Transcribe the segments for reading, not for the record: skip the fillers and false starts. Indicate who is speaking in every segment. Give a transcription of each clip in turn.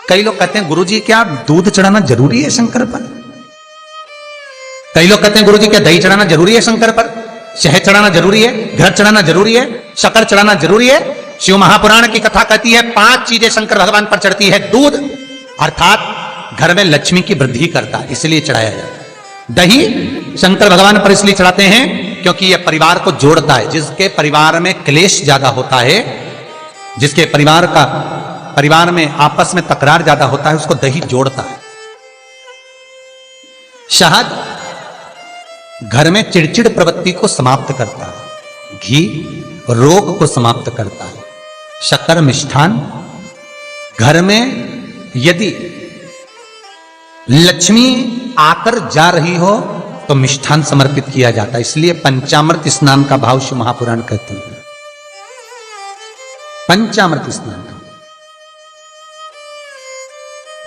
Speaker 1: कई लोग कहते हैं गुरुजी क्या दूध चढ़ाना जरूरी है शंकर पर? कई लोग कहते हैं गुरुजी क्या दही चढ़ाना जरूरी है शंकर पर? शहद चढ़ाना जरूरी है? घृत चढ़ाना जरूरी है? शक्कर चढ़ाना जरूरी है? शिव महापुराण की कथा कहती है 5 चीजें शंकर भगवान पर चढ़ती है। दूध अर्थात घर में लक्ष्मी की वृद्धि करता है, इसलिए चढ़ाया जाता है। दही शंकर भगवान पर इसलिए चढ़ाते हैं क्योंकि यह परिवार को जोड़ता है। जिसके परिवार में क्लेश ज्यादा होता है, जिसके परिवार में आपस में तकरार ज्यादा होता है, उसको दही जोड़ता है। शहद घर में चिड़चिड़ प्रवृत्ति को समाप्त करता है। घी रोग को समाप्त करता है। शक्कर मिष्ठान घर में यदि लक्ष्मी आकर जा रही हो तो मिष्ठान समर्पित किया जाता है। इसलिए पंचामृत स्नान का भाव शिव महापुराण कहते हैं। पंचामृत स्नान का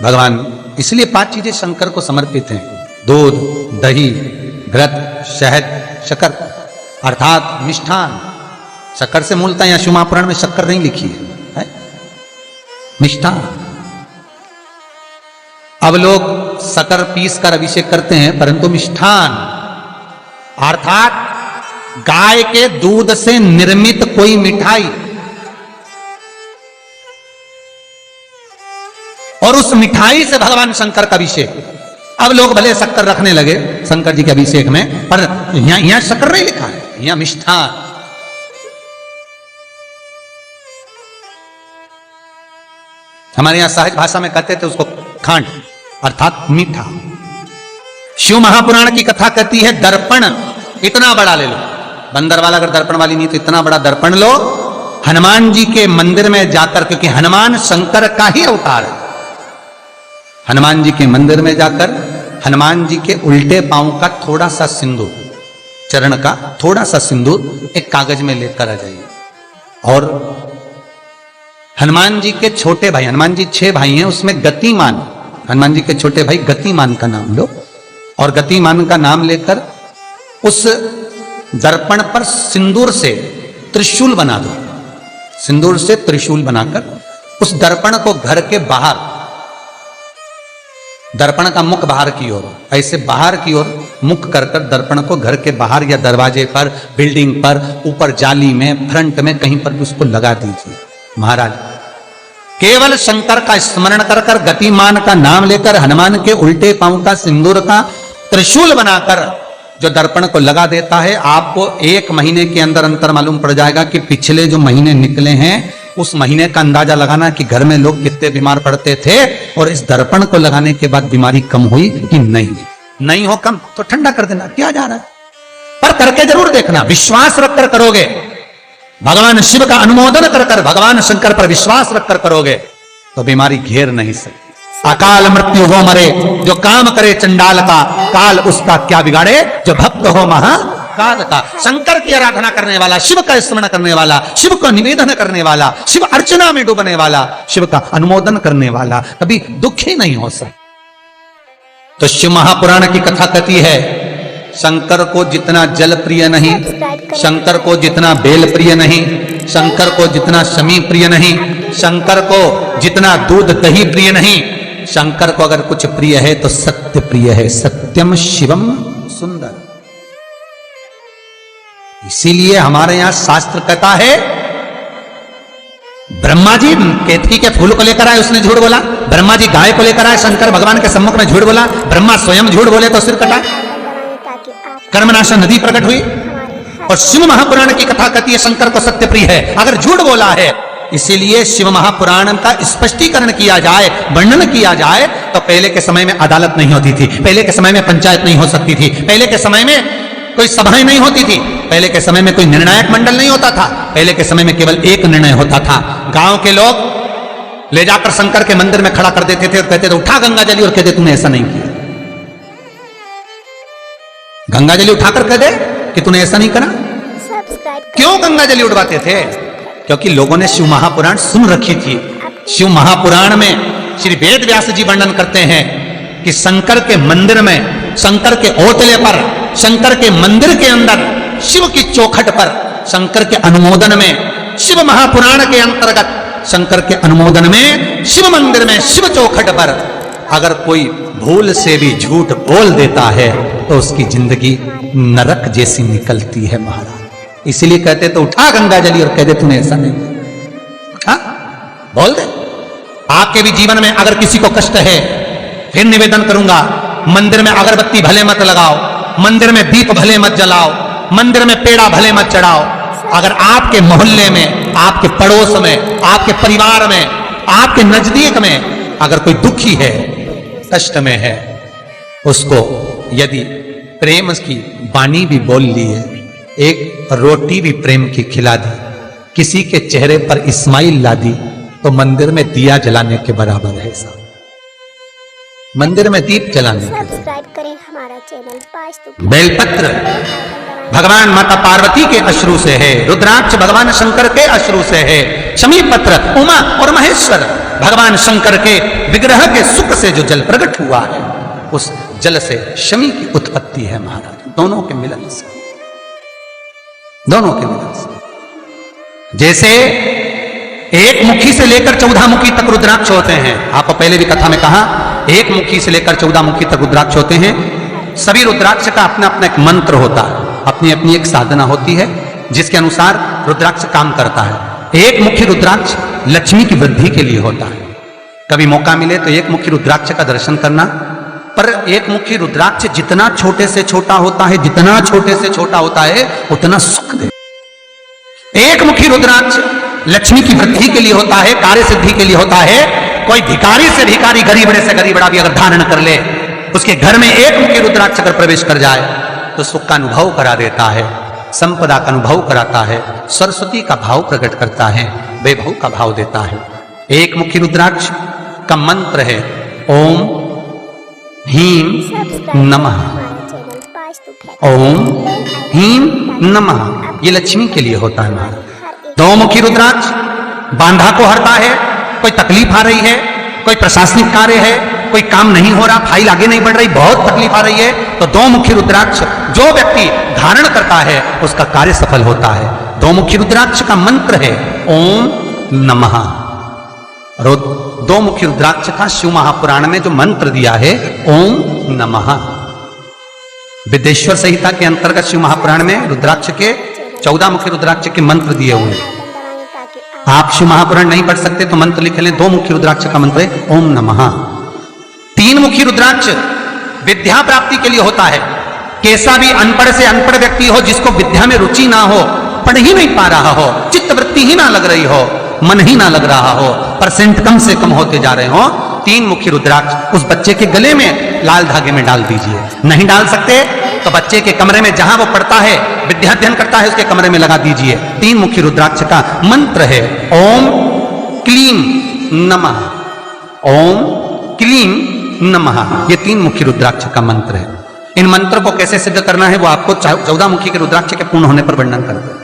Speaker 1: भगवान, इसलिए 5 चीजें शंकर को समर्पित हैं। दूध, दही, घृत, शहद, शक्कर अर्थात मिष्ठान। शक्कर से मूलतः यहां शिव महापुराण में शक्कर नहीं लिखी है, मिष्ठान। अब लोग शक्कर पीस कर अभिषेक करते हैं, परंतु मिष्ठान अर्थात गाय के दूध से निर्मित कोई मिठाई, और उस मिठाई से भगवान शंकर का अभिषेक। अब लोग भले शक्कर रखने लगे शंकर जी के अभिषेक में, पर यहां शक्कर नहीं लिखा है, यहां मिष्ठान। हमारे यहां सहज भाषा में कहते थे उसको खांड अर्थात मीठा। शिव महापुराण की कथा कहती है दर्पण इतना बड़ा ले लो। बंदर वाला अगर दर्पण वाली नहीं तो इतना बड़ा दर्पण लो, हनुमान जी के मंदिर में जाकर, क्योंकि हनुमान शंकर का ही अवतार है। हनुमान जी के मंदिर में जाकर हनुमान जी के उल्टे पांव का थोड़ा सा सिंदूर, चरण का थोड़ा सा सिंदूर एक कागज में लेकर आ जाइए। और हनुमान जी के छोटे भाई, हनुमान जी 6 भाई हैं, उसमें गतिमान, हनुमान जी के छोटे भाई गतिमान का नाम लो, और गतिमान का नाम लेकर उस दर्पण पर सिंदूर से त्रिशूल बना दो। सिंदूर से त्रिशूल बनाकर उस दर्पण को घर के बाहर, दर्पण का मुख बाहर की ओर, ऐसे बाहर की ओर मुख कर कर दर्पण को घर के बाहर या दरवाजे पर, बिल्डिंग पर, ऊपर जाली में, फ्रंट में कहीं पर भी उसको लगा दीजिए। महाराज केवल शंकर का स्मरण कर कर, गतिमान का नाम लेकर, हनुमान के उल्टे पांव का सिंदूर का त्रिशूल बनाकर जो दर्पण को लगा देता है, आपको 1 महीने के अंदर अंतर मालूम पड़ जाएगा कि पिछले जो महीने निकले हैं उस महीने का अंदाजा लगाना कि घर में लोग कितने बीमार पड़ते थे, और इस दर्पण को लगाने के बाद बीमारी कम हुई कि नहीं हो कम तो ठंडा कर देना, क्या जा रहा है, पर करके जरूर देखना। विश्वास रखकर करोगे, भगवान शिव का अनुमोदन कर कर, भगवान शंकर पर विश्वास रखकर करोगे तो बीमारी घेर नहीं सकती। अकाल मृत्यु हो मरे जो काम करे चंडाल का, काल उसका क्या बिगाड़े जो भक्त हो महाकाल का। शंकर की आराधना करने वाला, शिव का स्मरण करने वाला, शिव को निवेदन करने वाला, शिव अर्चना में डूबने वाला, शिव का अनुमोदन करने वाला कभी दुखी नहीं हो सकता। तो शिव महापुराण की कथा कहती है शंकर को जितना जल प्रिय नहीं, शंकर को जितना बेल प्रिय नहीं, शंकर को जितना शमी प्रिय नहीं, शंकर को जितना दूध दही प्रिय नहीं, शंकर को अगर कुछ प्रिय है तो सत्य प्रिय है। सत्यम शिवम सुंदर। इसीलिए हमारे यहां शास्त्र कहता है, ब्रह्मा जी केतकी के फूल को लेकर आए, उसने झूठ बोला। ब्रह्मा जी गाय को लेकर आए, शंकर भगवान के सम्मुख में झूठ बोला। ब्रह्मा स्वयं झूठ बोले तो सिर कटा। कर्मनाशा नदी प्रकट हुई। और शिव महापुराण की कथा कहती है शंकर को सत्य प्रिय है अगर झूठ बोला है। इसीलिए शिव महापुराण का स्पष्टीकरण किया जाए, वर्णन किया जाए, तो पहले के समय में अदालत नहीं होती थी, पहले के समय में पंचायत नहीं हो सकती थी, पहले के समय में कोई सभाएं नहीं होती थी, पहले के समय में कोई निर्णायक मंडल नहीं होता था, पहले के समय में केवल एक निर्णय होता था। गांव के लोग ले जाकर शंकर के मंदिर में खड़ा कर देते थे और कहते थे उठा गंगा जली, और कहते तूने ऐसा नहीं किया। गंगा जली उठाकर कह दे कि तूने ऐसा नहीं करा। क्यों गंगा जली उठवाते थे? क्योंकि लोगों ने शिव महापुराण सुन रखी थी। शिव महापुराण में श्री वेद व्यास जी वर्णन करते हैं कि शंकर के मंदिर में, शंकर के ओटले पर, शंकर के मंदिर के अंदर, शिव की चौखट पर, शंकर के अनुमोदन में, शिव महापुराण के अंतर्गत शंकर के अनुमोदन में शिव मंदिर में शिव चौखट पर अगर कोई भूल से भी झूठ बोल देता है तो उसकी जिंदगी नरक जैसी निकलती है महाराज। इसीलिए कहते तो उठा गंगा जली और कह दे तूने ऐसा नहीं, उठा बोल दे। आपके भी जीवन में अगर किसी को कष्ट है, फिर निवेदन करूंगा, मंदिर में अगरबत्ती भले मत लगाओ, मंदिर में दीप भले मत जलाओ, मंदिर में पेड़ा भले मत चढ़ाओ। अगर आपके मोहल्ले में, आपके पड़ोस में, आपके परिवार में, आपके नजदीक में अगर कोई दुखी है, कष्ट में है, उसको यदि प्रेम की वाणी भी बोल ली है, एक रोटी भी प्रेम की खिला दी, किसी के चेहरे पर इस्माइल ला दी, तो मंदिर में दिया जलाने के बराबर है साहब। मंदिर में दीप जलाने के।
Speaker 2: सब्सक्राइब करें हमारा चैनल।
Speaker 1: बेलपत्र भगवान माता पार्वती के अश्रु से है, रुद्राक्ष भगवान शंकर के अश्रु से है, शमी पत्र उमा और महेश्वर भगवान शंकर के विग्रह के सुख से जो जल प्रकट हुआ है, उस जल से शमी की उत्पत्ति है महाराज। दोनों के मिलन से, दोनों के मिलन से। जैसे एक मुखी से लेकर 14 मुखी तक रुद्राक्ष होते हैं। आपको पहले भी कथा में कहा, एक मुखी से लेकर 14 मुखी तक रुद्राक्ष होते हैं। सभी रुद्राक्ष का अपना अपना एक मंत्र होता है, अपनी अपनी एक साधना होती है जिसके अनुसार रुद्राक्ष काम करता है। एक मुखी रुद्राक्ष लक्ष्मी की वृद्धि के लिए होता है। कभी मौका मिले तो एक मुखी रुद्राक्ष का दर्शन करना। पर एक मुखी रुद्राक्ष जितना छोटे से छोटा होता है, जितना छोटे से छोटा होता है, उतना सुख दे। एक मुखी रुद्राक्ष लक्ष्मी की वृद्धि के लिए होता है, कार्य सिद्धि के लिए होता है। कोई भिखारी से भिखारी, गरीबड़े से गरीबड़ा भी अगर धारण कर ले, उसके घर में एक मुखी रुद्राक्ष अगर प्रवेश कर जाए तो सुख का अनुभव करा देता है, संपदा का अनुभव कराता है, सरस्वती का भाव प्रकट करता है, वैभव का भाव देता है। एक मुखी रुद्राक्ष का मंत्र है ओम ह्रीं नमः। ओम ह्रीं नमः, ये लक्ष्मी के लिए होता है महाराज। दो मुखी रुद्राक्ष बांधा को हरता है। कोई तकलीफ आ रही है, कोई प्रशासनिक कार्य है, कोई काम नहीं हो रहा, फाइल आगे नहीं बढ़ रही, बहुत तकलीफ आ रही है, तो दो मुखी रुद्राक्ष जो व्यक्ति धारण करता है उसका कार्य सफल होता है। दो मुखी रुद्राक्ष का मंत्र है ओम नमः। दो मुखी रुद्राक्ष का शिव महापुराण में जो मंत्र दिया है ओम नमः। विदेश्वर संहिता के अंतर्गत शिव महापुराण में रुद्राक्ष के 14 मुखी रुद्राक्ष के मंत्र दिए हुए हैं। आप शिव महापुराण नहीं पढ़ सकते तो मंत्र लिख लें। दो मुखी रुद्राक्ष का मंत्र है ओम नमः। तीन मुखी रुद्राक्ष विद्या प्राप्ति के लिए होता है। कैसा भी अनपढ़ से अनपढ़ व्यक्ति हो, जिसको विद्या में रुचि ना हो, पढ़ ही नहीं पा रहा हो, चित्त वृत्ति ही ना लग रही हो, मन ही ना लग रहा हो, परसेंट कम से कम होते जा रहे हो, तीन मुखी रुद्राक्ष उस बच्चे के गले में लाल धागे में डाल दीजिए। नहीं डाल सकते तो बच्चे के कमरे में जहां वो पढ़ता है, विद्याध्ययन करता है, उसके कमरे में लगा दीजिए। तीन मुखी रुद्राक्ष का मंत्र है ओम क्लीं नमः। ओम क्लीं नमः, ये तीन मुखी रुद्राक्ष का मंत्र है। इन मंत्र को कैसे सिद्ध करना है वो आपको 14 मुखी के रुद्राक्ष के पूर्ण होने पर वर्णन कर दे।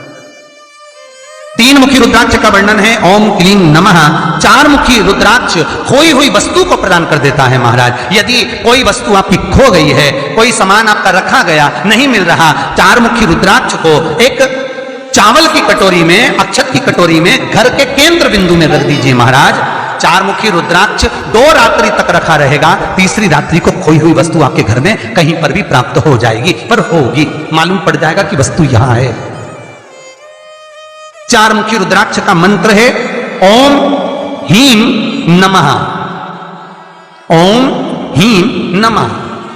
Speaker 1: तीन मुखी रुद्राक्ष का वर्णन है ओम क्लीं नमः। चार मुखी रुद्राक्ष खोई हुई वस्तु को प्रदान कर देता है महाराज। यदि कोई वस्तु आपकी खो गई है, कोई सामान आपका रखा गया नहीं मिल रहा, चार मुखी रुद्राक्ष को एक चावल की कटोरी में, अक्षत की कटोरी में घर के केंद्र बिंदु में रख दीजिए महाराज। चार मुखी रुद्राक्ष 2 रात्रि तक रखा रहेगा। तीसरी रात्रि को खोई हुई वस्तु आपके घर में कहीं पर भी प्राप्त हो जाएगी, पर होगी, मालूम पड़ जाएगा कि वस्तु यहां है। चार मुखी रुद्राक्ष का मंत्र है ओम ह्रीं नमः। ओम ह्रीं नमः।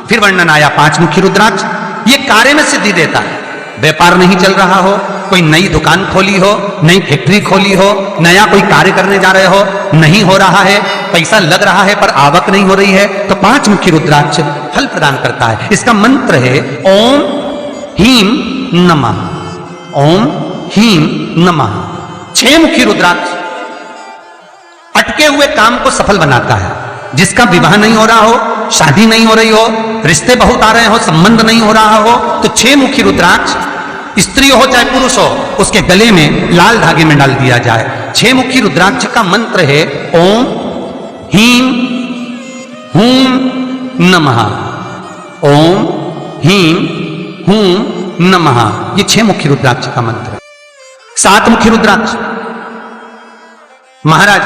Speaker 1: फिर वर्णन आया 5 मुखी रुद्राक्ष। ये कार्य में सिद्धि देता है। व्यापार नहीं चल रहा हो, कोई नई दुकान खोली हो, नई फैक्ट्री खोली हो, नया कोई कार्य करने जा रहे हो, नहीं हो रहा है, पैसा लग रहा है पर आवक नहीं हो रही है, तो 5 मुखी रुद्राक्ष फल प्रदान करता है। इसका मंत्र है ओम ह्रीं नमः। ओम ह्रीं नमः। 6 मुखी रुद्राक्ष अटके हुए काम को सफल बनाता है। जिसका विवाह नहीं हो रहा हो, शादी नहीं हो रही हो, रिश्ते बहुत आ रहे हो, संबंध नहीं हो रहा हो, तो 6 मुखी रुद्राक्ष स्त्री हो चाहे पुरुष हो, उसके गले में लाल धागे में डाल दिया जाए। 6 मुखी रुद्राक्ष का मंत्र है ओम ह्रीं हूं नमः। ओम ह्रीं हूं नमः, ये 6 मुखी रुद्राक्ष का मंत्र है। 7 मुखी रुद्राक्ष महाराज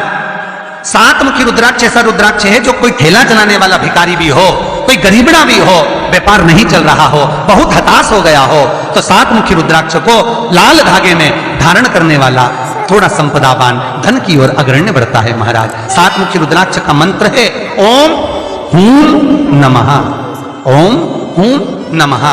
Speaker 1: 7 मुखी रुद्राक्ष ऐसा रुद्राक्ष है जो कोई ठेला चलाने वाला भिखारी भी हो, कोई गरीबड़ा भी हो, व्यापार नहीं चल रहा हो, बहुत हताश हो गया हो, तो 7 मुखी रुद्राक्ष को लाल धागे में धारण करने वाला थोड़ा संपदावान धन की ओर अग्रण्य बढ़ता है। महाराज 7 मुखी रुद्राक्ष का मंत्र है ओम हूं नमः, ओम हूं नमः।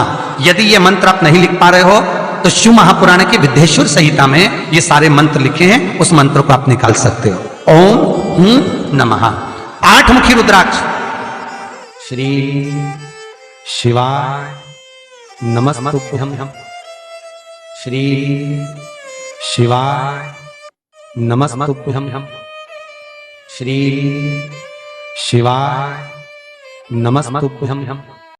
Speaker 1: यदि ये मंत्र आप नहीं लिख पा रहे हो तो शिव महापुराण के विद्येश्वर संहिता में ये सारे मंत्र लिखे हैं, उस मंत्र को आप निकाल सकते हो। ओम हूं नमः। 8 मुखी रुद्राक्ष श्री शिवाय नमस्तुभ्यं, श्री शिवाय नमस्तुभ्यं, श्री शिवाय नमस्तुभ्यं।